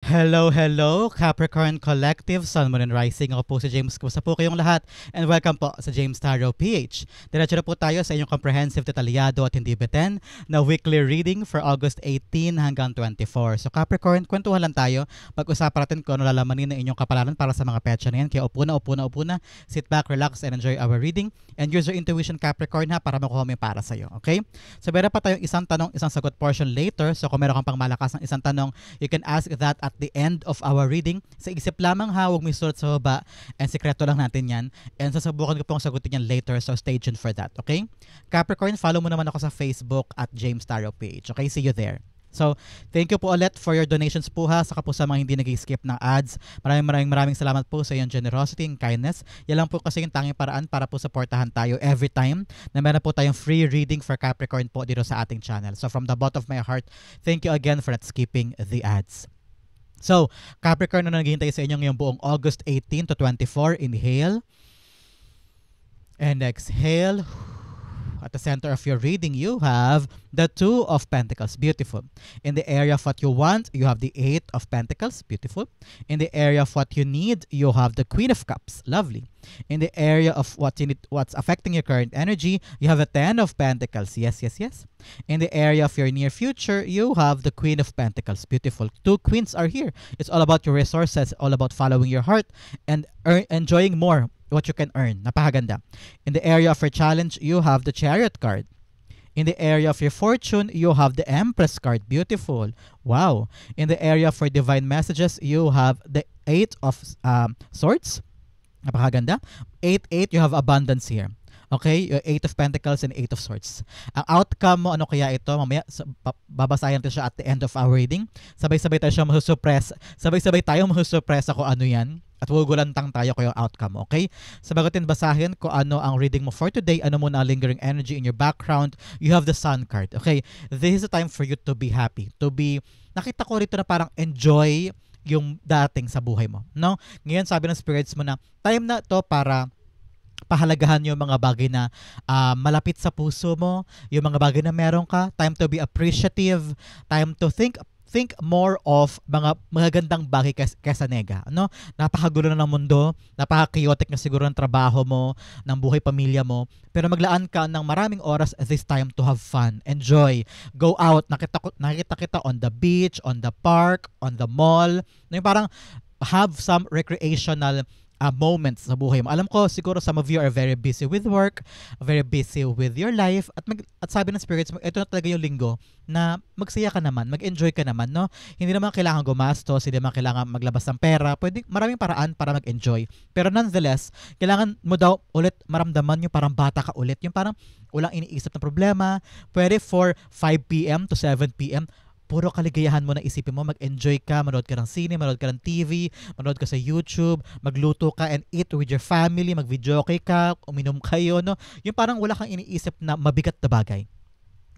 Hello, hello, Capricorn Collective, Sun, Moon, and Rising. Ako po si James. Kumusta po kayong lahat? And welcome po sa James Tarot PH. Diretso na po tayo sa inyong comprehensive, detalyado at hindi beten na weekly reading for August 18 hanggang 24. So Capricorn, kwentuhan lang tayo. Pag-usapan natin kung ano lalamanin ng inyong kapalaran para sa mga petsa na yan. Kaya upo na. Sit back, relax, and enjoy our reading. And use your intuition, Capricorn, ha, para makuha mo yung para sa'yo. Okay? So meron pa tayong isang tanong, isang sagot portion later. So kung meron kang pang malakas ng isang tanong, you can ask that at the end of our reading. Sa isip lamang ha, huwag may sulat sa baba, and sekreto lang natin yan, and sasabukan ko pong sagutin yan later, so stay tuned for that, okay? Capricorn, follow mo naman ako sa Facebook at James Tarot Page, okay? See you there. So, thank you po ulit for your donations po ha, saka po sa mga hindi nag-skip ng ads. Maraming salamat po sa iyong generosity and kindness. Yan lang po kasi yung tanging paraan para po supportahan tayo every time na meron po tayong free reading for Capricorn po dito sa ating channel. So, from the bottom of my heart, thank you again for not skipping the ads. So, Capricorn, na naghihintay sa inyo ngayong buong August 18 to 24, inhale and exhale. At the center of your reading, you have the Two of Pentacles. Beautiful. In the area of what you want, you have the Eight of Pentacles. Beautiful. In the area of what you need, you have the Queen of Cups. Lovely. In the area of what you need, what's affecting your current energy, you have the Ten of Pentacles. Yes. In the area of your near future, you have the Queen of Pentacles. Beautiful. Two queens are here. It's all about your resources, all about following your heart and enjoying more what you can earn. Napakaganda. In the area of your challenge, you have the Chariot card. In the area of your fortune, you have the Empress card. Beautiful. Wow. In the area for divine messages, you have the Eight of Swords. Napakaganda. 8, you have abundance here. Okay, Eight of Pentacles and Eight of Swords. Ang outcome mo, ano kaya ito? Mamaya, babasahin natin siya at the end of our reading. Sabay-sabay tayo masusurpresa kung ano yan. At wugulantang tayo ko yung outcome, okay? Sabagutin, basahin kung ano ang reading mo for today. Ano muna ang lingering energy in your background. You have the Sun card, okay? This is a time for you to be happy. Nakita ko rito na parang enjoy yung dating sa buhay mo, no? Ngayon, sabi ng spirits mo na time na to para pahalagahan yung mga bagay na malapit sa puso mo, yung mga bagay na meron ka, time to be appreciative, time to think more of mga magagandang bagay kaysa nega, no? Napakagulo na ng mundo, napaka-chaotic na siguro ng trabaho mo, ng buhay pamilya mo, pero maglaan ka ng maraming oras this time to have fun, enjoy, go out. Nakita kita on the beach, on the park, on the mall, yung parang have some recreational moments sa buhay mo. Alam ko, siguro some of you are very busy with work, very busy with your life, at sabi ng spirits mo, ito na talaga yung linggo na magsaya ka naman, mag-enjoy ka naman, no? Hindi naman kailangan gumastos, hindi naman kailangan maglabas ng pera, pwede, maraming paraan para mag-enjoy. Pero nonetheless, kailangan mo daw ulit maramdaman yung parang bata ka ulit, yung parang walang iniisip na problema. Pwede for 5 p.m. to 7 p.m., puro kaligayahan mo na isipin mo, mag-enjoy ka, manood ka ng sine, manood ka ng TV, manood ka sa YouTube, magluto ka and eat with your family, mag-videoke ka, uminom kayo, no? Yung parang wala kang iniisip na mabigat na bagay.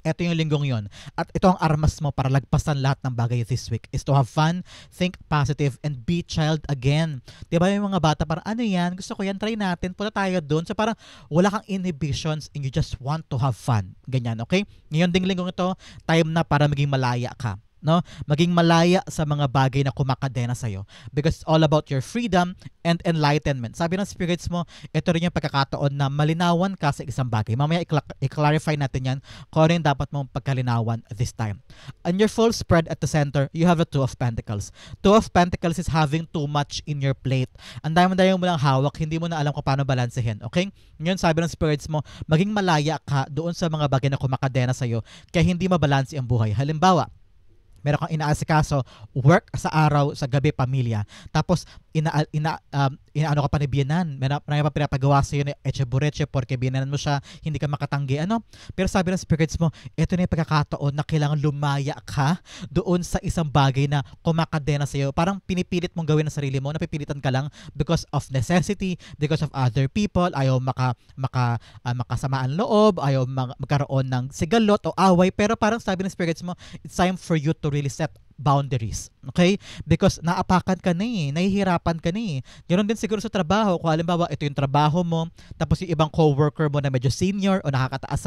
Ito yung linggong yon. At ito ang armas mo para lagpasan lahat ng bagay this week is to have fun, think positive, and be child again. Diba yung mga bata parang ano yan, gusto ko yan, try natin, punta tayo doon. So parang wala kang inhibitions and you just want to have fun. Ganyan, okay? Ngayon ding linggong ito, time na para maging malaya ka, no? Maging malaya sa mga bagay na kumakadena sa'yo. Because it's all about your freedom and enlightenment. Sabi ng spirits mo, ito rin yung pagkakataon na malinawan ka sa isang bagay. Mamaya i-clarify natin yan kung ano yung dapat mong pagkalinawan this time. On your full spread at the center, you have the Two of Pentacles. Two of Pentacles is having too much in your plate. Ang dami-dami mo lang hawak, hindi mo na alam kung paano balansehin. Okay? Ngayon sabi ng spirits mo, maging malaya ka doon sa mga bagay na kumakadena sa'yo kaya hindi mabalanse ang buhay. Halimbawa, meron kang inaasikaso, work sa araw, sa gabi, pamilya. Tapos, inaano ka pa ni biyenan. Marami pa pinapagawa sa iyo ni echebureche porque biyenan mo siya, hindi ka makatanggi. Ano? Pero sabi ng spirits mo, ito na yung pagkakataon na kailangan lumaya ka doon sa isang bagay na kumakadena sa iyo. Parang pinipilit mong gawin ang sarili mo, napipilitan ka lang because of necessity, because of other people, ayaw makasamaan loob, ayaw magkaroon ng sigalot o away. Pero parang sabi ng spirits mo, it's time for you to really set boundaries. Okay? Because naapakan ka na nahihirapan ka na Ganoon din siguro sa trabaho. Kung halimbawa, ito yung trabaho mo, tapos yung ibang co-worker mo na medyo senior o nakakataas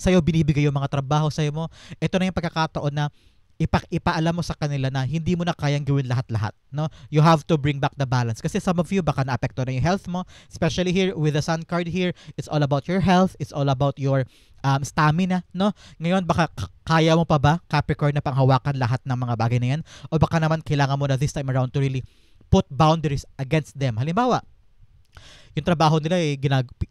sa'yo binibigay yung mga trabaho sa'yo mo. Ito na yung pagkakataon na ipaalam mo sa kanila na hindi mo na kayang gawin lahat-lahat, no? You have to bring back the balance. Kasi some of you, baka naapekto na yung health mo, especially here with the sun card here, it's all about your health, it's all about your stamina, no? Ngayon, baka kaya mo pa ba, Capricorn, na panghawakan lahat ng mga bagay na yan? O baka naman kailangan mo na this time around to really put boundaries against them. Halimbawa, yung trabaho nila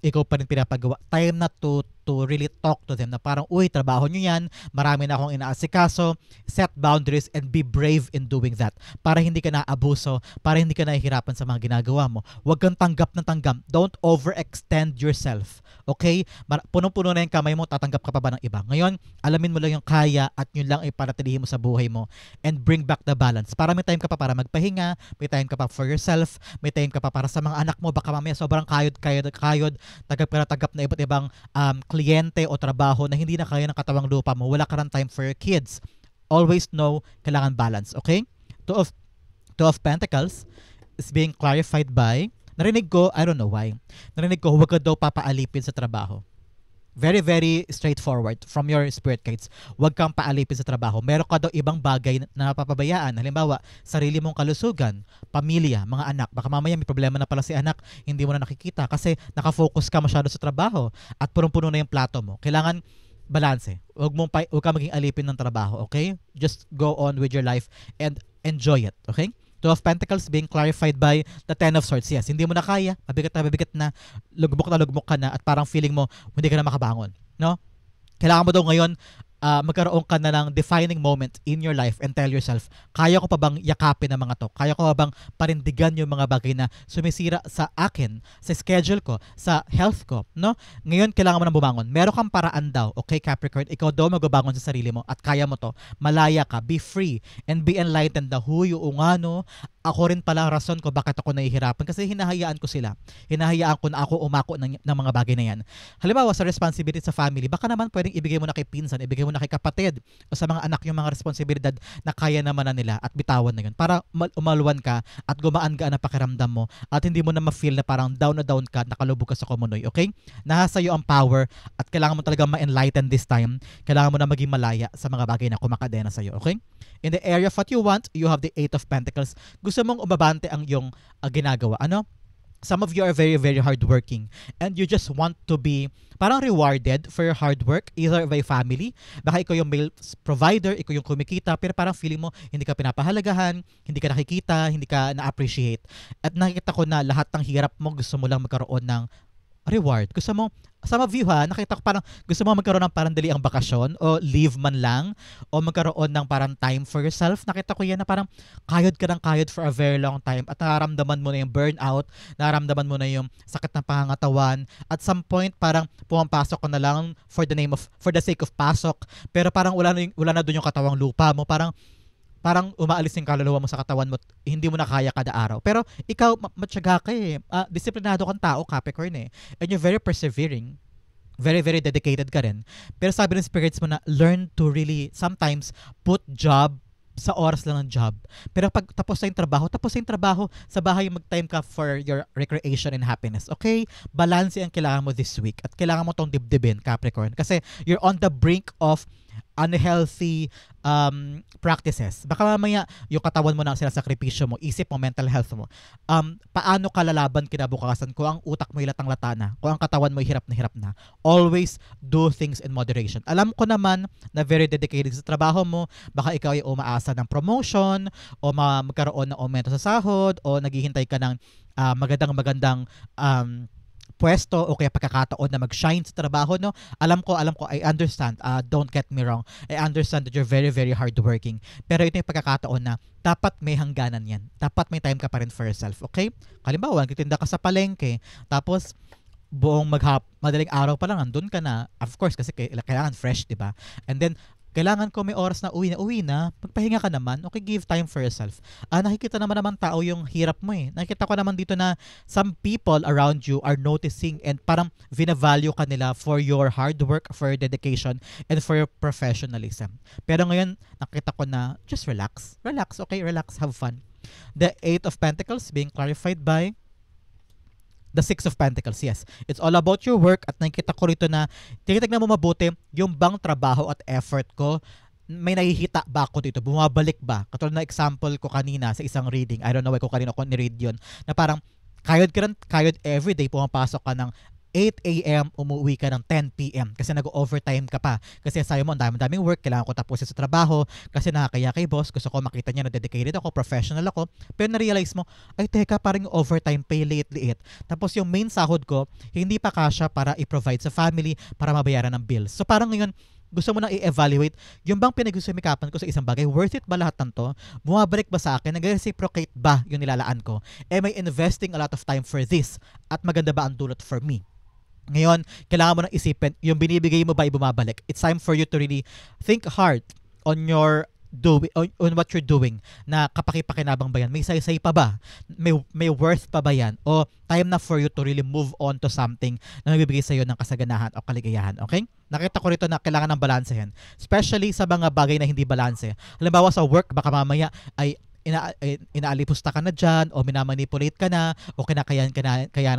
ikaw pa rin pinapagawa. Time na to really talk to them na parang, uy, trabaho nyo yan, marami na akong inaasikaso, set boundaries and be brave in doing that. Para hindi ka naabuso, para hindi ka nahihirapan sa mga ginagawa mo. Huwag kang tanggap na tanggap. Don't overextend yourself. Okay? Punong-puno na yung kamay mo, tatanggap ka pa ba ng iba? Ngayon, alamin mo lang yung kaya at yun lang ay panatilihin mo sa buhay mo and bring back the balance. Para may time ka pa para magpahinga, may time ka pa for yourself, may time ka pa para sa mga anak mo, baka mamaya sobrang kayod, tagap na iba't ibang kliyente o trabaho na hindi na kaya ng katawang lupa mo, wala ka rin time for your kids. Always know, kailangan balance, okay? Two of Pentacles is being clarified by, narinig ko, I don't know why, narinig ko, huwag ka daw papaalipin sa trabaho. Very, very straightforward from your spirit guides. Huwag kang paalipin sa trabaho. Meron ka daw ibang bagay na napapabayaan. Halimbawa, sarili mong kalusugan, pamilya, mga anak. Baka mamaya may problema na pala si anak, hindi mo na nakikita kasi nakafocus ka masyado sa trabaho at punong-puno na yung plato mo. Kailangan balanse. Huwag ka maging alipin ng trabaho, okay? Just go on with your life and enjoy it, okay? Two of Pentacles being clarified by the Ten of Swords. Yes, hindi mo na kaya, mabigat na, lugmok ka na at parang feeling mo hindi ka na makabangon, no? Kailangan mo daw ngayon magkaroon ka na ng defining moment in your life and tell yourself, kaya ko pa bang yakapin ang mga to? Kaya ko pa bang parindigan yung mga bagay na sumisira sa akin, sa schedule ko, sa health ko, no? Ngayon, kailangan mo nang bumangon. Meron kang paraan daw, okay, Capricorn? Ikaw daw magbabangon sa sarili mo at kaya mo to. Malaya ka, be free, and be enlightened na, huy, oo nga, no? Ako rin pala ang rason ko bakit ako nahihirapan kasi hinahayaan ko sila. Hinahayaan ko na ako umako ng mga bagay na yan. Halimbawa, sa responsibility sa family, baka naman pwedeng ibigay mo na kay pinsan, ibigay mo na kay kapatid o sa mga anak yung mga responsibilidad na kaya naman na nila at bitawan na yun para umalwan ka at gumaan ka na pakiramdam mo at hindi mo na ma-feel na parang down na down ka, nakalubog ka sa kumunoy, okay? Nasa iyo ang power at kailangan mo talaga ma-enlighten this time. Kailangan mo na maging malaya sa mga bagay na kumakadena sa iyo, okay? In the area of what you want, you have the Eight of Pentacles. Gusto mong umabante ang iyong ginagawa. Ano? Some of you are very, very hardworking and you just want to be parang rewarded for your hard work, either by family, baka ikaw yung male provider, ikaw yung kumikita, pero parang feeling mo hindi ka pinapahalagahan, hindi ka nakikita, hindi ka na-appreciate. At nakikita ko na lahat ng hirap mo, gusto mo lang magkaroon ng reward. Gusto mo, some of you nakita ko parang gusto mo magkaroon ng parang dali ang bakasyon o leave man lang o magkaroon ng parang time for yourself. Nakita ko yan na parang kayod ka ng kayod for a very long time at nararamdaman mo na yung burnout, nararamdaman mo na yung sakit ng pangangatawan. At some point parang pumapasok ka na lang for the sake of pasok, pero parang wala na doon yung katawang lupa mo. Parang umaalis yung kaluluwa mo sa katawan mo, hindi mo na kaya kada araw. Pero ikaw, matyaga ka eh. Disiplinado kang tao, Capricorn eh. And you're very persevering. Very, very dedicated ka rin. Pero sabi ng spirits mo na, learn to really, sometimes, put job sa oras lang ng job. Pero pag tapos na yung trabaho, sa bahay mag-time ka for your recreation and happiness. Okay? Balance ang kailangan mo this week. At kailangan mo tong dibdibin, Capricorn. Kasi you're on the brink of unhealthy practices. Baka mamaya yung katawan mo na sinasakripisyo mo, isip mo, mental health mo. Paano ka lalaban kinabukasan kung ang utak mo ilatang-lata na, kung ang katawan mo hirap na. Always do things in moderation. Alam ko naman na very dedicated sa trabaho mo, baka ikaw ay umaasa ng promotion o magkaroon ng aumento sa sahod o naghihintay ka ng magandang pwesto o kaya pagkakataon na mag-shine sa trabaho, no? Alam ko, I understand. Don't get me wrong. I understand that you're very, very hardworking. Pero ito yung pagkakataon na dapat may hangganan yan. Dapat may time ka pa rin for yourself, okay? Halimbawa, nagtitinda ka sa palengke, tapos buong madaling araw pa lang, andun ka na. Of course, kasi kailangan fresh, di ba? And then, kailangan ko may oras na uwi na, magpahinga ka naman, okay, give time for yourself. Nakikita naman tao yung hirap mo eh. Nakikita ko naman dito na some people around you are noticing and parang vina-value ka nila for your hard work, for your dedication, and for your professionalism. Pero ngayon, nakita ko na just relax. Relax, okay? Relax, have fun. The Eight of Pentacles being clarified by the Six of Pentacles, yes. It's all about your work at nakikita ko rito na tinitignan mo mabuti yung bang trabaho at effort ko may nakikita ba ako dito? Bumabalik ba? Katulad na example ko kanina sa isang reading. I don't know why ko kanina ko ni-read yun. Na parang kayod everyday, pumapasok ka ng 8 a.m., umuwi ka ng 10 p.m. kasi nag-overtime ka pa. Kasi sayo mo, ang daming work, kailangan ko tapusin sa trabaho kasi nakakaya kay boss, gusto ko makita niya na dedicated ako, professional ako. Pero na-realize mo, ay teka, parang yung overtime pay liit-liit. Tapos yung main sahod ko, hindi pa kasya para i-provide sa family, para mabayaran ng bills. So parang ngayon, gusto mo nang i-evaluate, yung bang pinag-sumikapan ko sa isang bagay, worth it ba lahat ng to? Bumabalik ba sa akin? Nag-reciprocate ba yung nilalaan ko? Am I investing a lot of time for this? At maganda ba ang dulot for me? Ngayon, kailangan mo nang isipin, yung binibigay mo ba ay bumabalik? It's time for you to really think hard on your on what you're doing, na kapaki-pakinabang ba yan? May saysay pa ba? May worth pa ba yan? O time na for you to really move on to something na nagbibigay sa'yo ng kasaganahan o kaligayahan, okay? Nakita ko rito na kailangan ng balansehin, especially sa mga bagay na hindi balanse. Halimbawa sa work, baka mamaya ay inaalipusta ka na dyan o minamanipulate ka na o kayanan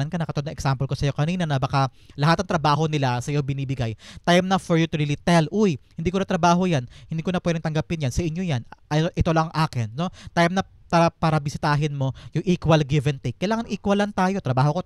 ka na. Katulad na example ko sa iyo kanina na baka lahat ng trabaho nila sa iyo binibigay. Time na for you to really tell, uy, hindi ko na trabaho yan, hindi ko na pwedeng tanggapin yan, sa inyo yan, ito lang akin, no? Time na para bisitahin mo yung equal give and take. Kailangan equal lang tayo. Trabaho ko,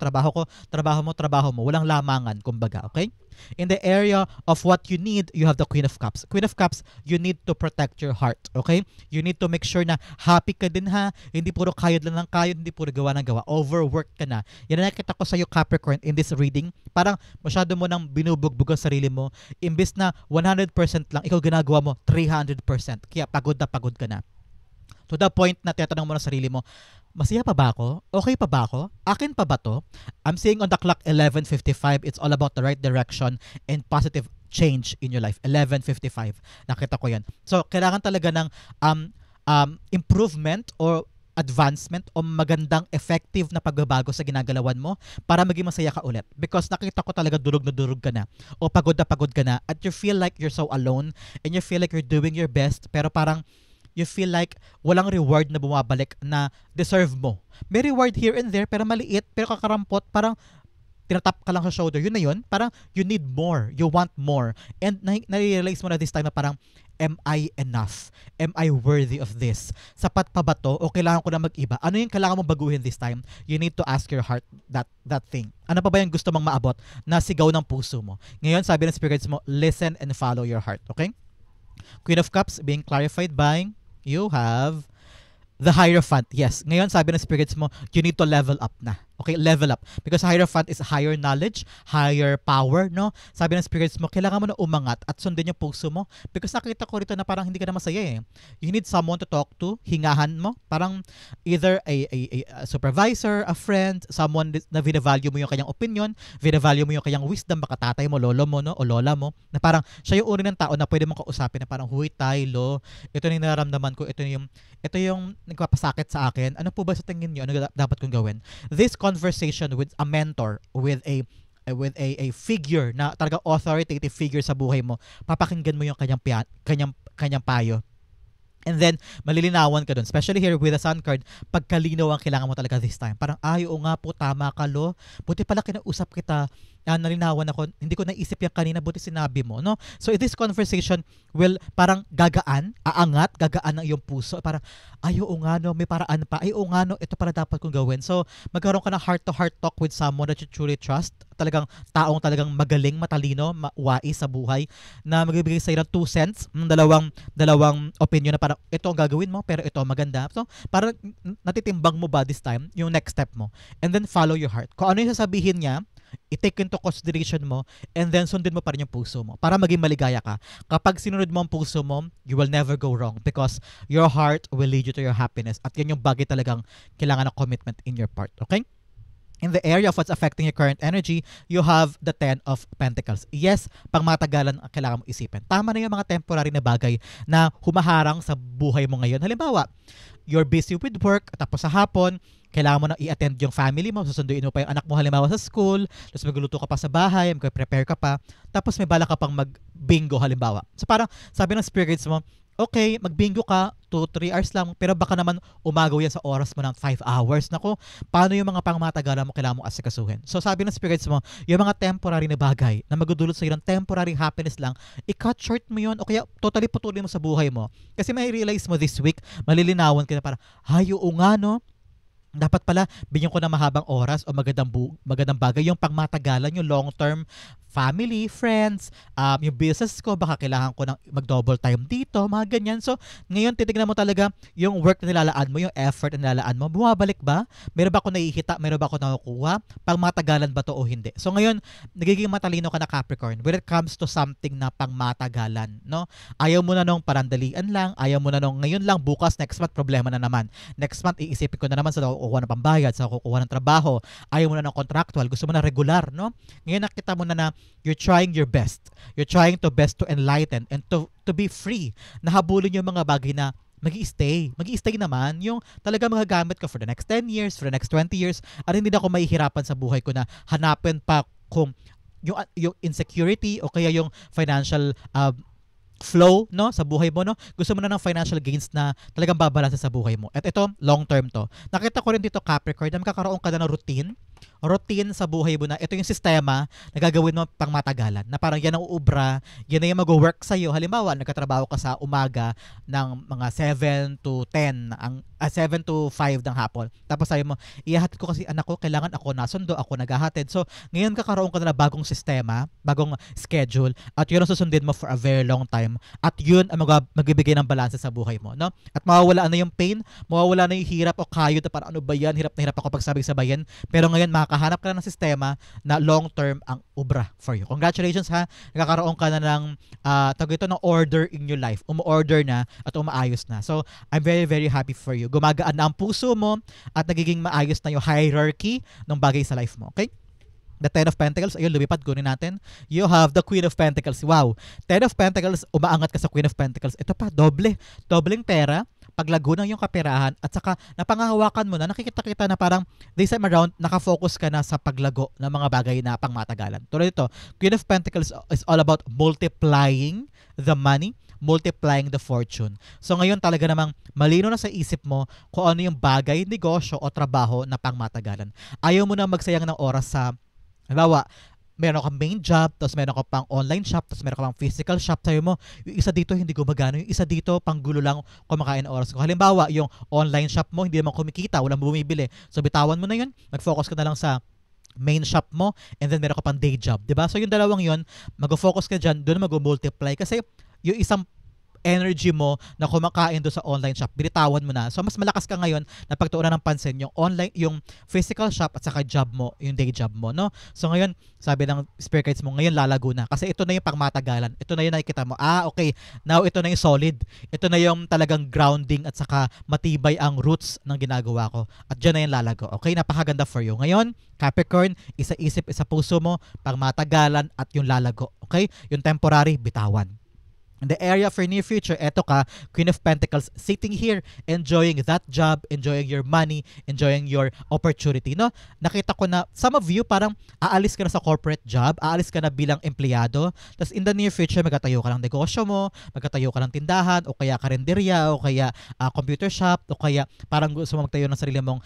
trabaho mo. Walang lamangan, kumbaga, okay? In the area of what you need, you have the Queen of Cups. Queen of Cups, you need to protect your heart, okay? You need to make sure na happy ka din, ha? Hindi puro kayod lang ng kayod, hindi puro gawa ng gawa. Overwork ka na. Yan na nakita ko sa iyo, Capricorn, in this reading. Parang masyado mo nang binubugbog ang sarili mo. Imbes na 100% lang, ikaw ginagawa mo 300%. Kaya pagod ka na. To the point na tinatanong mo ng sarili mo, masaya pa ba ako? Okay pa ba ako? Akin pa ba to? I'm seeing on the clock 11:55. It's all about the right direction and positive change in your life. 11:55. Nakita ko yan. So, kailangan talaga ng improvement or advancement o magandang effective na pagbabago sa ginagalawan mo para maging masaya ka ulit. Because nakita ko talaga durog na durog ka na o pagod ka na at you feel like you're so alone and you feel like you're doing your best pero parang you feel like walang reward na bumabalik na deserve mo. May reward here and there pero maliit, pero kakarampot, parang tinatap ka lang sa shoulder. Yun na yun, parang you need more, you want more. And na-realize mo na this time na parang, am I enough? Am I worthy of this? Sapat pa ba to? O kailangan ko na mag-iba? Ano yung kailangan mong baguhin this time? You need to ask your heart that thing. Ano pa ba yung gusto mong maabot na sigaw ng puso mo? Ngayon, sabi ng spirits mo, listen and follow your heart. Okay? Queen of Cups being clarified by you have the Hierophant. Yes. Ngayon, sabi ng spirits mo, you need to level up na. Okay, level up. Because Hierophant is higher knowledge, higher power, no? Sabi ng spirits mo, kailangan mo na umangat at sundin yung puso mo. Because nakita ko rito na parang hindi ka na masaya eh. You need someone to talk to, hingahan mo. Parang either a supervisor, a friend, someone na vina-value mo yung kanyang opinion, vina-value mo yung kanyang wisdom, baka tatay mo, lolo mo, no? O lola mo. Na parang siya yung uri ng tao na pwede mong kausapin na parang, huy, tay, lo, ito yung nararamdaman ko, ito yung nagpapasakit sa akin. Ano po ba sa tingin niyo? Ano dapat kong gawin? This conversation with a mentor, with a figure na talaga authoritative figure sa buhay mo, papakinggan mo yung kanyang payo. And then, malilinawan ka dun. Especially here with the Sun card, pagkalinaw ang kailangan mo talaga this time. Parang, oo nga po, tama ka, lo. Buti pala kinausap kita, nalinawan ako, hindi ko naisip yan kanina, buti sinabi mo, no? So, this conversation will parang gagaan ang iyong puso. Parang, oo nga, no, may paraan pa. Oo nga, no, ito para dapat kong gawin. So, magkaroon ka ng heart-to-heart talk with someone that you truly trust. Talagang taong talagang magaling, matalino, wais sa buhay, na magbibigay sa'yo ng 2 cents, dalawang opinion na parang, ito ang gagawin mo, pero ito maganda. So, parang natitimbang mo ba this time yung next step mo. And then, follow your heart. Kung ano yung sasabihin niya, i-take into consideration mo, and then sundin mo pa rin yung puso mo para maging maligaya ka. Kapag sinunod mo ang puso mo, you will never go wrong because your heart will lead you to your happiness. At yan yung bagay talagang kailangan ng commitment in your part. Okay? In the area of what's affecting your current energy, you have the 10 of Pentacles. Yes, pang matagalan ang kailangan mong isipin. Tama na yung mga temporary na bagay na humaharang sa buhay mo ngayon. Halimbawa, you're busy with work, tapos sa hapon, kailangan mo na i-attend yung family mo, susunduin mo pa yung anak mo halimbawa sa school, tapos magluluto ka pa sa bahay, mag-prepare ka pa, tapos may bala ka pang mag-bingo halimbawa. So parang sabi ng spirits mo, Okay, magbingo ka, 2-3 hours lang, pero baka naman umagaw yan sa oras mo ng 5 hours. Naku, paano yung mga pangmatagalan mo kailangan mo asikasuhin? So sabi ng spirits mo, yung mga temporary na bagay na magdudulot sa iyo ng temporary happiness lang, i-cut short mo yun o kaya totally putulin mo sa buhay mo. Kasi may realize mo this week, malilinawan ka na para, hay, oo nga no, dapat pala bigyan ko ng mahabang oras o magandang bagay yung pangmatagalan, yung long term family, friends, yung business ko, baka kailangan ko ng mag-double time dito, mga ganyan. So, ngayon, titignan mo talaga yung work na nilalaan mo, yung effort na nilalaan mo, bumabalik ba? Meron ba ako nakikita? Meron ba ako nakukuha? Pangmatagalan ba to o hindi? So, ngayon, nagiging matalino ka na Capricorn when it comes to something na pangmatagalan, no? Ayaw mo na nung parandalian lang, ayaw mo na nung ngayon lang, bukas, next month, problema na naman. Next month, iisipin ko na naman sa kukuha ng pambayad, sa kukuha ng trabaho, ayaw mo na ng contractual, gusto mo na regular, no? Ngayon, nakita mo na you're trying your best. You're trying to best to enlighten and to be free. Nahabulin yung mga bagay na magi-stay. Magi-stay naman yung talaga magagamit ko for the next 10 years, for the next 20 years, at hindi na ako mahihirapan sa buhay ko na hanapin pa kung yung insecurity o kaya yung financial flow no sa buhay mo no, gusto mo na ng financial gains na talagang babalanse sa buhay mo. At ito long term to. Nakita ko rin dito Capricorn na magkakaroon ka na ng routine sa buhay mo na ito yung sistema na gagawin mo pang matagalan. Na parang yan ang uubra, yan na yung mag-work sa'yo. Halimbawa, nagkatrabaho ka sa umaga ng mga 7 to 10, 7 to 5 ng hapon. Tapos sabi mo, ihahatid ko kasi anak ko, kailangan ako nasundo, ako naghahatid. So, ngayon kakaroon ka na bagong sistema, bagong schedule, at yun ang susundin mo for a very long time. At yun ang magbibigay ng balanse sa buhay mo. No? At mawawala na yung pain, mawawala na yung hirap o kayod na parang ano ba yan, hirap na hirap ako pagsabay-sabayan. Pero ngayon, makakahanap ka na ng sistema na long-term ang ubra for you. Congratulations ha. Nakakaroon ka na ng tawag ito ng order in your life. Umu-order na at umaayos na. So, I'm very, very happy for you. Gumagaan na ang puso mo at nagiging maayos na yung hierarchy ng bagay sa life mo. Okay? The Ten of Pentacles, ayun, lumipad, kunin natin. You have the Queen of Pentacles. Wow. Ten of Pentacles, umaangat ka sa Queen of Pentacles. Ito pa, dobleng pera, paglago ng iyong kaperahan, at saka napangahawakan mo na, nakikita-kita na parang this time around, nakafocus ka na sa paglago ng mga bagay na pangmatagalan. Tulad ito, Queen of Pentacles is all about multiplying the money, multiplying the fortune. So ngayon talaga namang malino na sa isip mo kung ano yung bagay, negosyo o trabaho na pangmatagalan. Ayaw mo na magsayang ng oras sa halimbawa, meron kang main job, tapos meron ka pang online shop, tapos meron ka pang physical shop. Sabi mo, yung isa dito hindi gumagana, yung isa dito panggulo lang kumakain oras ko. Halimbawa, yung online shop mo, hindi naman kumikita, walang bumibili. So bitawan mo na yun, mag-focus ka na lang sa main shop mo, and then meron ka pang day job. Diba? So yung dalawang yun, mag-focus ka dyan, doon mag-multiply. Kasi yung isang energy mo na kumakain doon sa online shop, binitawan mo na. So mas malakas ka ngayon na pagtuunan ng pansin yung online, yung physical shop at saka job mo, yung day job mo, no? So ngayon, sabi ng spirit guides mo, ngayon lalago na. Kasi ito na yung pangmatagalan. Ito na yung nakikita mo. Okay. Now ito na yung solid. Ito na yung talagang grounding at saka matibay ang roots ng ginagawa ko. At dyan na yung lalago. Okay? Napakaganda for you. Ngayon, Capricorn, isa isip, isa puso mo, pangmatagalan at yung lalago. Okay? Yung temporary, bitawan. In the area for near future, eto ka, Queen of Pentacles, sitting here, enjoying that job, enjoying your money, enjoying your opportunity, no? Nakita ko na, some of you, parang aalis ka na sa corporate job, aalis ka na bilang empleyado, tapos in the near future, magtatayo ka ng negosyo mo, magtatayo ka ng tindahan, o kaya karinderya, o kaya computer shop, o kaya parang gusto mo magtayo ng sarili mong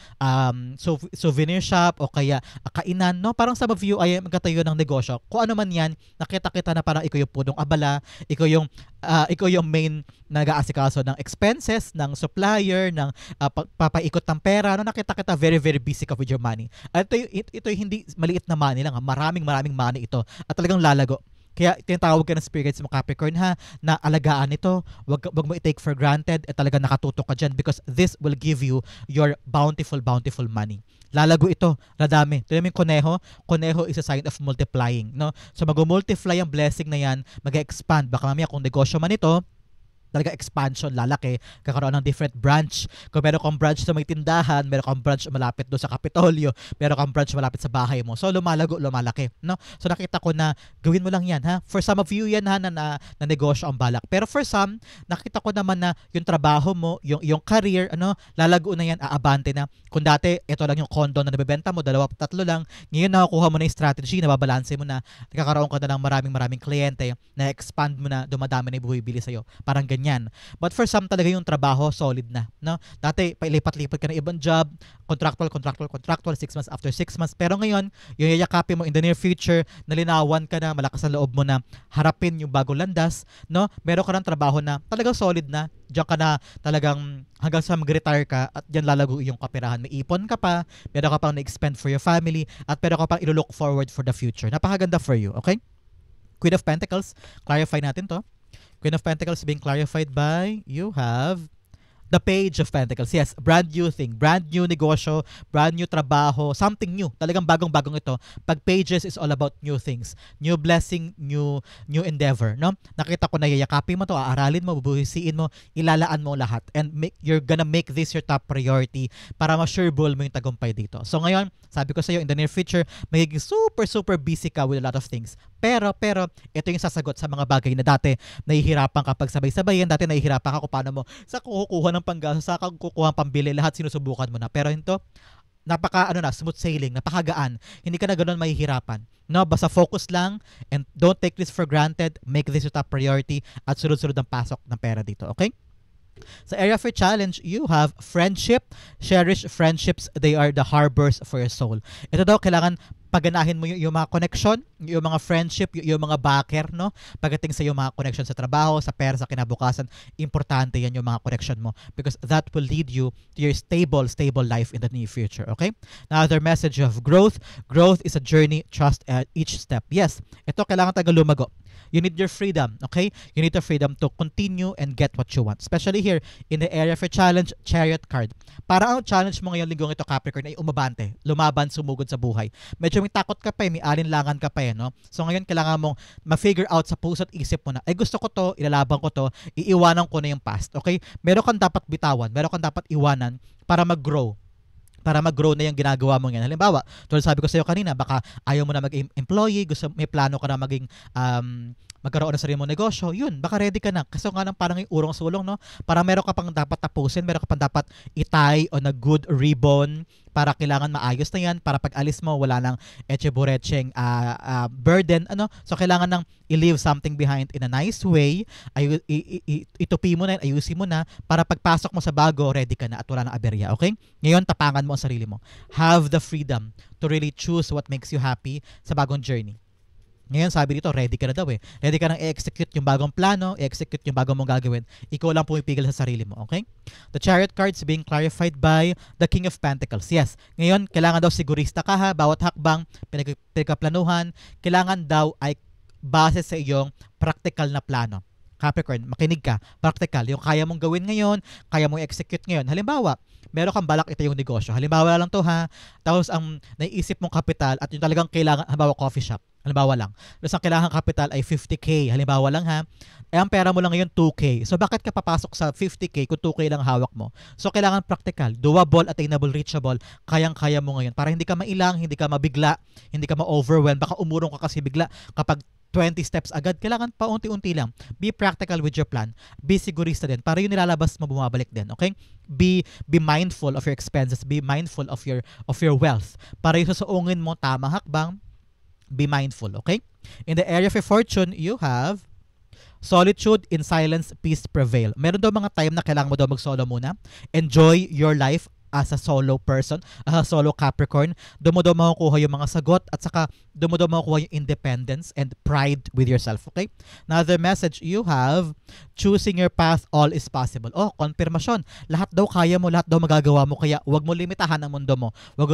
souvenir shop, o kaya kainan, no? Parang some of you ay magtatayo ng negosyo. Kung ano man yan, nakita kita na parang ikaw yung punong abala, ikaw yung main nag-aasikaso ng expenses, ng supplier, ng papaikot ng pera. No, nakita kita very, very busy ka with your money. At ito yung hindi maliit na money lang. Maraming money ito. At talagang lalago. Kaya tinatawag ka ng spirit guides mo Capricorn ha, na alagaan ito. Wag mo i-take for granted at talagang nakatutok ka dyan because this will give you your bountiful money. Lalago ito, radami. Ito yung kuneho. Kuneho is a sign of multiplying. No? So mag-multiply ang blessing na yan, mag-expand. Baka mamaya kung negosyo man ito, talaga expansion, lalaki, kakaroon ng different branch. Kung meron kang branch sa may tindahan, meron kang branch malapit doon sa Kapitolyo, meron kang branch malapit sa bahay mo. So, lumalago, lumalaki. No? So, nakita ko na gawin mo lang yan. Ha? For some of you yan ha, na negosyo ang balak. Pero for some, nakita ko naman na yung trabaho mo, yung career, lalago na yan, aabante na. Kung dati, ito lang yung condo na nabibenta mo, 2-3 lang. Ngayon, nakukuha mo na yung strategy, nababalanse mo na, nagkakaroon ka na ng maraming kliyente, na-expand mo na, dumadami na yung buwibili sa'yo. Parang ganyan ganyan. But for some talaga yung trabaho, solid na. No? Dati, pailipat-lipat ka ng ibang job, contractual, 6 months after 6 months. Pero ngayon, yung yayakapin mo in the near future, nalinawan ka na, malakas ang loob mo na harapin yung bagong landas, no? Meron ka ng trabaho na talagang solid na, diyan ka na talagang hanggang sa mag-retire ka at diyan lalago yung kapirahan. May ipon ka pa, meron ka pang na-expend for your family, at meron ka pang ilo-look forward for the future. Napakaganda for you, okay? Queen of Pentacles, clarify natin to. Queen of Pentacles being clarified by, you have the Page of Pentacles. Yes, brand new thing, brand new negosyo, brand new trabaho, something new. Talagang bagong-bagong ito. Pag Pages is all about new things, new blessing, new endeavor, no? Nakita ko na yayakapin mo to, aaralin mo, bubuhisiin mo, ilalaan mo lahat, and you're gonna make this your top priority para ma-sureball mo yung tagumpay dito. So ngayon, sabi ko sa iyo, in the near future, magiging super busy ka with a lot of things. Pero, ito yung sasagot sa mga bagay na dati nahihirapan ka pag sabay-sabayin. Dati nahihirapan ka kung paano mo sa kukuha ng panggastos, sa kukuha ng pambili, lahat sinusubukan mo na. Pero ito, smooth sailing, napakagaan. Hindi ka na ganoon mahihirapan. No, basta focus lang and don't take this for granted. Make this your top priority at sunod-sunod ang pasok ng pera dito, okay? Sa area for challenge, you have friendship. Cherish friendships. They are the harbors for your soul. Ito daw, kailangan paganahin mo yung mga connection, yung mga friendship, yung mga backer, no? Pagdating sa yung mga connection sa trabaho, sa pera, sa kinabukasan, importante yan yung mga connection mo because that will lead you to your stable life in the near future, okay? Another message of growth. Growth is a journey, trust at each step. Yes, ito kailangan taga lumago. You need your freedom, okay? You need the freedom to continue and get what you want. Especially here, in the area for challenge, Chariot card. Parang ang challenge mo ngayong linggong ito, Capricorn, ay umabante, lumaban, sumugod sa buhay. Medyo may takot ka pa, may alinlangan ka pa, no? So ngayon, kailangan mong ma-figure out sa puso at isip mo na, ay gusto ko to, ilalaban ko to, iiwanan ko na yung past, okay? Meron kang dapat bitawan, meron kang dapat iwanan para mag-grow na yung ginagawa mo ngayon. Halimbawa, tulad sabi ko sa iyo kanina, baka ayaw mo na mag-employee, may plano ka na maging magkaroon ng sarili mong negosyo, yun, baka ready ka na. Kasi nga nang parang yung urong-sulong, no? Parang meron ka pang dapat tapusin, meron ka pang dapat itay on a good ribbon para kailangan maayos na yan, para pag alis mo, wala nang echeburecheng burden, ano? So, kailangan nang i-leave something behind in a nice way, itupi mo na, ayusin mo na, para pagpasok mo sa bago, ready ka na at wala nang aberya, okay? Ngayon, tapangan mo ang sarili mo. Have the freedom to really choose what makes you happy sa bagong journey. Ngayon, sabi dito, ready ka na daw eh. Ready ka nang i-execute yung bagong plano, i-execute yung bagong mong gagawin. Ikaw lang pumipigil sa sarili mo, okay? The Chariot cards being clarified by the King of Pentacles. Yes, ngayon, kailangan daw sigurista ka ha, bawat hakbang, pinagkaplanuhan, kailangan daw ay base sa iyong practical na plano. Capricorn, makinig ka, practical, yung kaya mong gawin ngayon, kaya mong execute ngayon. Halimbawa, meron kang balak ito yung negosyo. Halimbawa lang to ha, tapos ang naiisip mong kapital at yung talagang kailangan, halimbawa coffee shop, halimbawa lang. Tapos ang kailangan kapital ay 50K, halimbawa lang ha, ang pera mo lang ngayon 2K. So bakit ka papasok sa 50K kung 2K lang hawak mo? So kailangan practical, doable, attainable, reachable, kayang-kaya mo ngayon para hindi ka mailang, hindi ka mabigla, hindi ka ma-overwhelm, baka umurong ka kasi bigla kapag 20 steps agad, kailangan pa unti-unti lang. Be practical with your plan. Be sigurista din. Para yung nilalabas mo, bumabalik din. Okay? Be mindful of your expenses. Be mindful of your wealth. Para yung susuungin mo, tamang hakbang, be mindful. Okay? In the area of your fortune, you have solitude, in silence, peace prevail. Meron daw mga time na kailangan mo daw mag-solo muna. Enjoy your life as a solo person, as a solo Capricorn. Doon mo daw makukuha yung mga sagot at saka doon mo daw makukuha yung independence and pride with yourself, okay? Another message, you have choosing your path, all is possible. Oh, confirmation. Lahat daw kaya mo, lahat daw magagawa mo, kaya wag mo limitahan ang mundo mo. Wag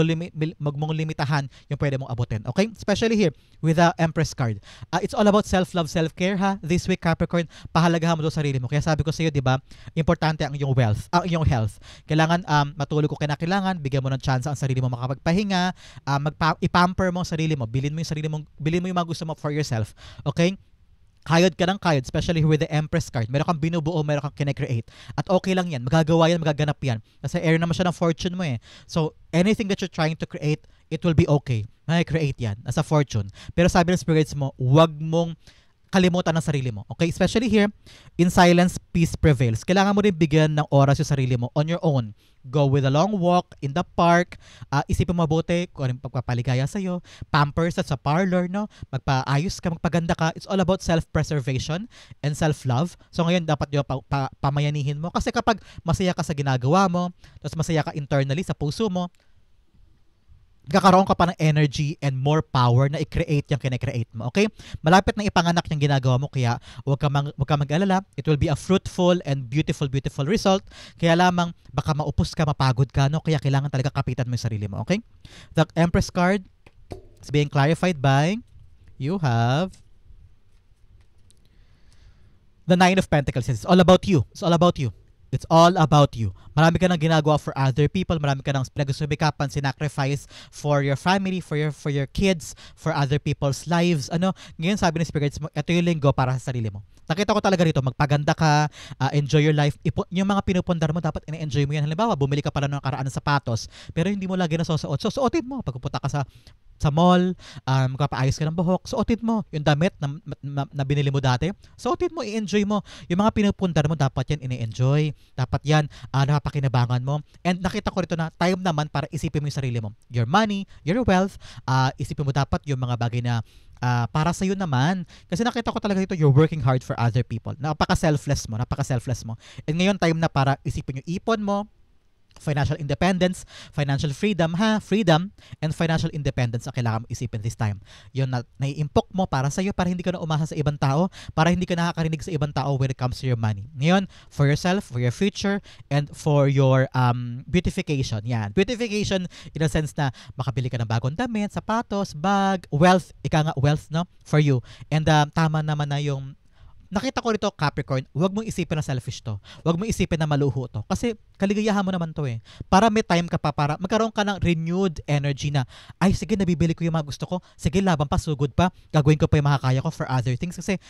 mong limitahan yung pwede mong abutin, okay? Especially here with the Empress card. It's all about self-love, self-care ha. This week, Capricorn, pahalagahan mo daw sarili mo. Kaya sabi ko sa iyo, di ba, importante ang iyong iyong health. Kailangan matulog ko kinakailangan, bigyan mo ng chance ang sarili mo makapagpahinga, i-pamper mo ang sarili mo, bilhin mo yung mga gusto mo for yourself. Okay? Kayod ka ng kayod, especially with the Empress card. Meron kang binubuo, meron kang kine-create. At okay lang yan, magagawa yan, magaganap yan. Kasi air naman siya ng fortune mo eh. So, anything that you're trying to create, it will be okay. May-create yan, as a fortune. Pero sabi ng spirits mo, wag mong kalimutan ng sarili mo. Okay? Especially here, in silence, peace prevails. Kailangan mo rin bigyan ng oras yung sarili mo on your own. Go with a long walk in the park. Isipin mo mabuti kung anong pagpapaligaya sa'yo. Pampers sa parlor, no? Magpaayos ka, magpaganda ka. It's all about self-preservation and self-love. So ngayon, dapat yung pamayanihin mo. Kasi kapag masaya ka sa ginagawa mo, tapos masaya ka internally sa puso mo, kakaroon ka pa ng energy and more power na i-create yung kine-create mo. Okay? Malapit na ipanganak yung ginagawa mo, kaya huwag ka mag-alala. It will be a fruitful and beautiful, beautiful result. Kaya lamang, baka maupos ka, mapagod ka, no? Kaya kailangan talaga kapitan mo yung sarili mo. Okay? The Empress card is being clarified by, you have the Nine of Pentacles. It's all about you. It's all about you. It's all about you. Marami ka nang ginagawa for other people. Marami ka nang pinagsusubikapan, sinacrifice for your family, for your kids, for other people's lives. Ngayon sabi ni Spirits mo, ito yung linggo para sa sarili mo. Nakita ko talaga rito, magpaganda ka, enjoy your life. Yung mga pinupundar mo, dapat ina-enjoy mo yan. Halimbawa, bumili ka pala ng nakaraan ng sapatos, pero hindi mo lagi nasusuot. So, suotin mo. Pagpupunta ka sa mall, magpapaayos ka ng buhok, suotin mo. Yung damit na binili mo dati, suotin mo, i-enjoy mo. Yung mga pinupundar mo, dapat yan ini-enjoy. Dapat yan, napapakinabangan mo. And nakita ko rito na time naman para isipin mo yung sarili mo. Your money, your wealth, isipin mo dapat yung mga bagay na para sa'yo naman. Kasi nakita ko talaga dito, you're working hard for other people. Napaka-selfless mo. And ngayon time na para isipin yung ipon mo, financial independence, financial freedom, and financial independence ang kailangan mo isipin this time. Yun na naiimpok mo para sa'yo, para hindi ka na umasa sa ibang tao, para hindi ka nakakarinig sa ibang tao when it comes to your money. Ngayon, for yourself, for your future, and for your beautification. Yan. Beautification in a sense na makabili ka ng bagong damit, sapatos, bag, wealth, ika nga wealth, no? For you. And tama naman na yung nakita ko rito, Capricorn, huwag mong isipin na selfish to. Huwag mong isipin na maluho to. Kasi kaligayahan mo naman to eh. Para may time ka pa, para magkaroon ka ng renewed energy na, ay sige, nabibili ko yung mga gusto ko. Sige, laban pa, sugod pa. Gagawin ko pa yung makakaya ko for other things. Kasi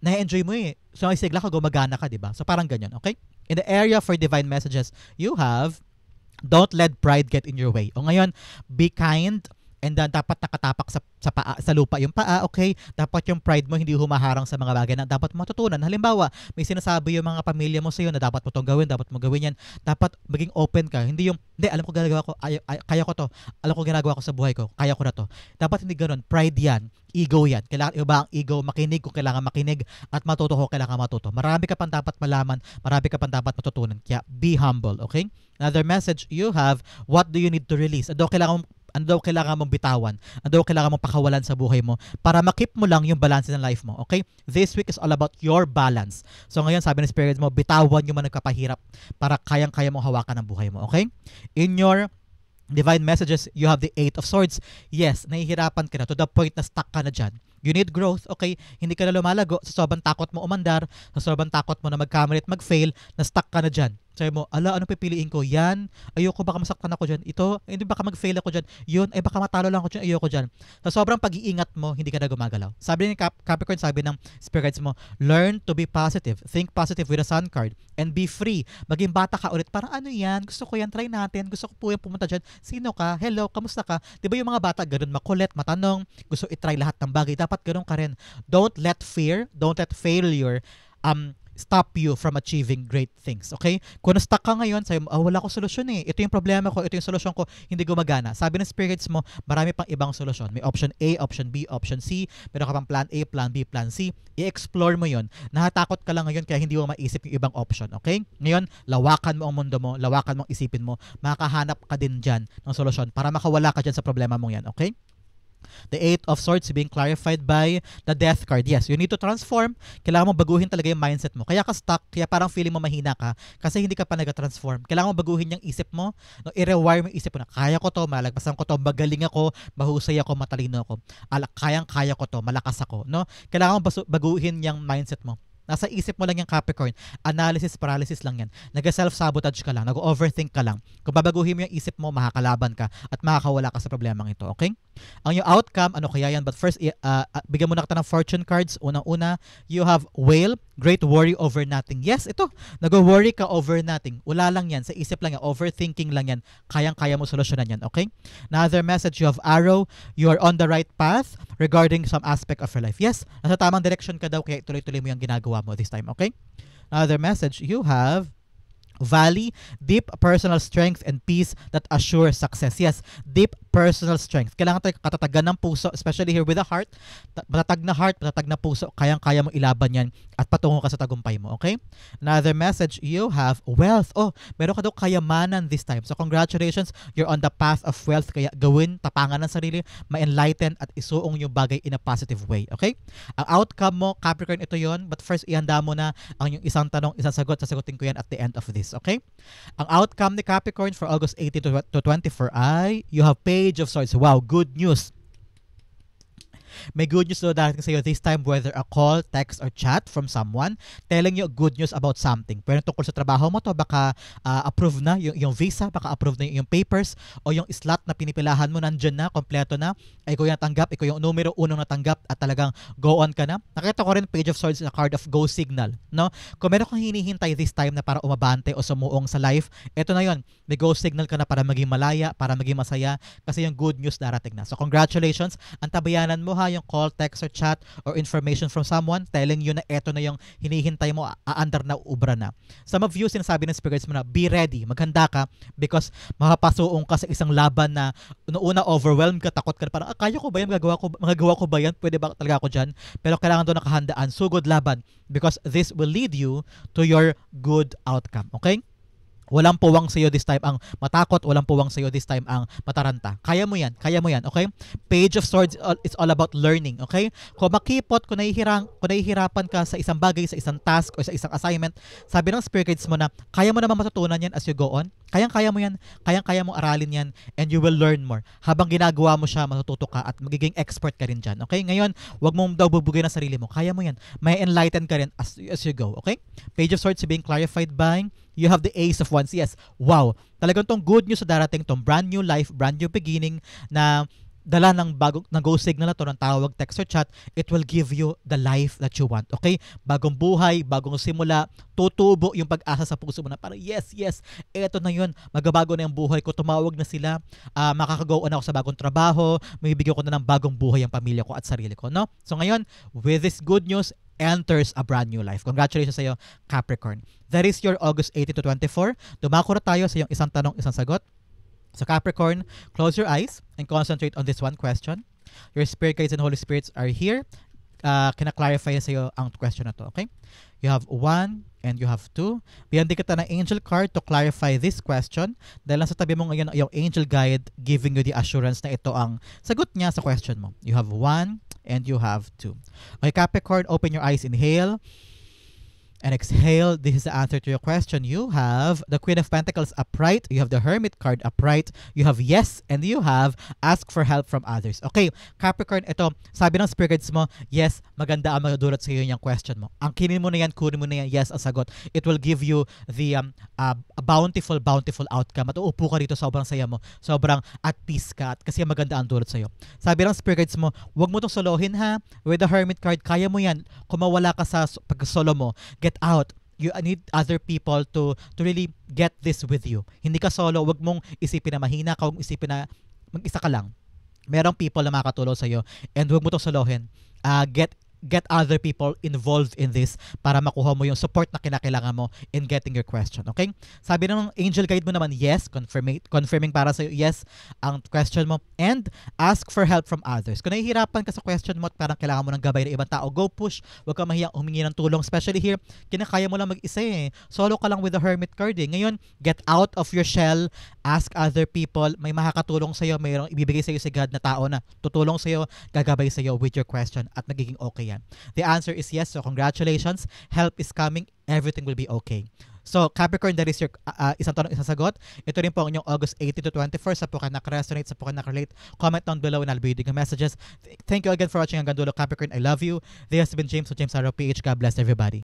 na-enjoy mo eh. So, ay sigla ka, gumagana ka, diba? So, parang ganyan, okay? In the area for divine messages, you have, don't let pride get in your way. O ngayon, be kind, and then dapat nakatapak sa lupa yung paa, okay? Dapat yung pride mo hindi humaharang sa mga bagay na dapat matutunan. Halimbawa, may sinasabi yung mga pamilya mo sa iyo na dapat mo itong gawin, dapat mo gawin yan. Dapat maging open ka. Hindi alam ko ginagawa ko, kaya ko to. Alam ko ginagawa ko sa buhay ko, kaya ko na to. Dapat hindi ganoon. Pride yan. Ego yan. Kailangan iba ang ego, makinig kung kailangan makinig, at matuto kung kailangan matuto. Marami ka pang dapat malaman, marami ka pang dapat matutunan. Kaya be humble, okay? Another message you have, what do you need to release? Ano daw kailangan mong bitawan? Ano daw kailangan mong pakawalan sa buhay mo para makip mo lang yung balance ng life mo, okay? This week is all about your balance. So ngayon, sabi ng Spirit mo, bitawan yung mga nagkapahirap para kayang-kaya mong hawakan ang buhay mo, okay? In your divine messages, you have the Eight of Swords. Yes, nahihirapan ka na to the point na stuck ka na dyan. You need growth, okay? Hindi ka na lumalago sa sobrang takot mo umandar, sa sobrang takot mo na magkamali at mag-fail, na stuck ka na dyan. Sabi mo, ano pipiliin ko? Yan, ayoko, baka masaktan ako dyan. Ito, hindi, baka mag-fail ako dyan. Yun, baka matalo lang ako dyan, ayoko dyan. Sa sobrang pag-iingat mo, hindi ka na gumagalaw. Sabi ni Capricorn, sabi ng spirits mo, learn to be positive. Think positive with a sun card. And be free. Maging bata ka ulit. Parang ano yan? Gusto ko yan, try natin. Gusto ko po yan pumunta dyan. Sino ka? Hello, kamusta ka? Diba yung mga bata, ganun, makulit, matanong, gusto itry lahat ng bagay. Dapat ganun ka rin. Don't let fear, don't let failure, stop you from achieving great things, okay? Kung na-stuck ka ngayon, sabi mo, wala ko solusyon eh. Ito yung problema ko, ito yung solusyon ko, hindi gumagana. Sabi ng spirits mo, marami pang ibang solusyon. May option A, option B, option C, meron ka pang plan A, plan B, plan C. I-explore mo yon. Nahatakot ka lang ngayon kaya hindi mo maisip yung ibang option, okay? Ngayon, lawakan mo ang mundo mo, lawakan mo ang isipin mo, makakahanap ka din dyan ng solusyon para makawala ka dyan sa problema mong yan, okay? The Eight of Swords being clarified by the Death card. Yes, you need to transform. Kailangan mo baguhin talaga yung mindset mo. Kaya ka stuck, kaya parang feeling mo mahina ka kasi hindi ka pa nag-transform. Kailangan mo baguhin yung isip mo. No, i-rewire mo yung isip mo na kaya ko to, malagpasan ko to, magaling ako, mahusay ako, matalino ako. Kayang-kaya ko to, malakas ako. No? Kailangan mo baguhin yung mindset mo. Nasa isip mo lang yung Capricorn. Analysis paralysis lang yan. Nag-self-sabotage ka lang. Nag-overthink ka lang. Kung babaguhin mo yung isip mo, makakalaban ka at makakawala ka sa problemang ito. Okay? Ang yung outcome, ano kaya yan? But first, bigyan mo na kita ng fortune cards. Unang-una, you have Whale, great worry over nothing. Yes, ito. Nag-worry ka over nothing. Wala lang yan. Sa isip lang yan. Overthinking lang yan. Kayang-kaya mo solusyonan yan. Okay? Another message, you have Arrow, you are on the right path regarding some aspect of your life. Yes, nasa tamang direction ka daw kaya tuloy-tuloy mo yung ginagawa mo this time, okay? Another message, you have Valley, deep personal strength and peace that assure success. Yes, deep personal strength. Kailangan tayo katatagan ng puso, especially here with the heart. Matatag na puso, kayang-kaya mo ilaban yan at patungo ka sa tagumpay mo, okay? Another message, you have wealth. Oh, meron ka daw kayamanan this time. So congratulations, you're on the path of wealth. Kaya gawin, tapangan ng sarili, ma-enlighten at isuong yung bagay in a positive way, okay? Ang outcome mo, Capricorn, ito yon. But first, ihanda mo na ang yung isang tanong, isang sagot. Sasagutin ko yan at the end of this, okay? Ang outcome ni Capricorn for August 18 to 24 ay you have Page of Swords. Wow, good news. May good news daw darating sa iyo this time, whether a call, text, or chat from someone telling you good news about something. Pero tungkol sa trabaho mo to, baka approve na yung visa, baka approve na yung papers, o yung slot na pinipilahan mo nandyan na, kompleto na, ay ikaw yung natanggap, ikaw yung numero unong natanggap at talagang go on ka na. Nakita ko rin Page of Swords na card of go signal. No? Kung meron kang hinihintay this time na para umabante o sumuong sa life, eto na yon. May go signal ka na para maging malaya, para maging masaya, kasi yung good news darating na. So congratulations, ang tabayanan mo ha, yung call, text, or chat, or information from someone telling you na eto na yung hinihintay mo, aandar na, ubra na. Some of you, sinasabi ng spirits mo na, be ready, maghanda ka, because makapasuong ka sa isang laban na una overwhelmed ka, takot ka na parang, kaya ko ba yan, magagawa ko ba yan, pwede ba talaga ako dyan? Pero kailangan doon nakahandaan, sugod laban, because this will lead you to your good outcome, okay? Walang puwang sa iyo this time ang matakot, walang puwang sa iyo this time ang mataranta. Kaya mo yan, okay? Page of Swords, it's all about learning, okay? Kung makipot, kung nahihirapan ka sa isang bagay, sa isang task, o sa isang assignment, sabi ng spirit guides mo na, kaya mo naman matutunan yan as you go on. Kayang-kaya mo yan, kayang-kaya mo aralin yan, and you will learn more. Habang ginagawa mo siya, matututo ka at magiging expert ka rin dyan, okay? Ngayon, wag mo daw bubugay na sarili mo. Kaya mo yan. May enlighten ka rin as you go, okay? Page of Swords being clarified by, you have the Ace of Wands. Yes, wow. Talagang tong good news sa darating, tong brand new life, brand new beginning na dala ng go signal na to ng tawag, text, or chat, it will give you the life that you want. Okay? Bagong buhay, bagong simula, tutubo yung pag-asa sa puso mo na parang yes, eto na yun, magabago na yung buhay ko, tumawag na sila, makakagawa na ako sa bagong trabaho, mabibigyan ko na ng bagong buhay ang pamilya ko at sarili ko, no? So ngayon, with this good news, enters a brand new life. Congratulations sa iyo, Capricorn. That is your August 18 to 24. Dumako na tayo sa iyong isang tanong, isang sagot. So Capricorn, close your eyes and concentrate on this one question. Your spirit guides and Holy Spirits are here. Kina-clarify sa iyo ang question na to, okay? You have 1 and you have 2. Bigyan din kita ng angel card to clarify this question. Dahil lang sa tabi mo ngayon yung angel guide giving you the assurance na ito ang sagot niya sa question mo. You have 1 and you have 2. Okay, Capricorn, open your eyes, inhale and exhale. This is the answer to your question. You have the Queen of Pentacles upright. You have the Hermit card upright. You have yes, and you have ask for help from others. Okay, Capricorn, ito, sabi ng spirit guides mo, yes, maganda ang magdudulot sa iyo yung question mo. Ang kinin mo na yan, kunin mo na yan, yes, ang sagot. It will give you the a bountiful outcome. At uupo ka dito, sobrang saya mo. Sobrang at peace ka, kasi maganda ang dulot sa iyo. Sabi ng spirit guides mo, huwag mo itong solohin ha. With the Hermit card, kaya mo yan. Kung mawala ka sa pag-solo mo, get out. You need other people to really get this with you. Hindi ka solo, wag mong isipin na mahina ka, wag mong isipin na mag-isa ka lang. Merong people na makakatulong sa iyo, and wag mo 'tong solohin. Get other people involved in this para makuha mo yung support na kinakailangan mo in getting your question. Okay? Sabi ng angel guide mo naman, yes, confirming para sa iyo, yes, ang question mo, and ask for help from others. Kung nahihirapan ka sa question mo at parang kailangan mo ng gabay ng ibang tao, go push. Huwag kang mahiyang humingi ng tulong, especially here, kinakaya mo lang mag-isa eh. Solo ka lang with the Hermit card eh. Ngayon, get out of your shell, ask other people, may makakatulong sa iyo, mayroong ibibigay sa iyo si God na tao na tutulong sa iyo, gagabay sa iyo with your question at magiging okay yan. The answer is yes, so congratulations. Help is coming. Everything will be okay. So, Capricorn, that is your isang tanong, isang sagot. Ito rin po ang inyong August 18 to 24. Sa po ka nakaresonate, sa po ka nakarelate, comment down below and I'll be reading your messages. Thank you again for watching hanggang dulo, Capricorn. I love you. This has been James of James Arrow PH. God bless everybody.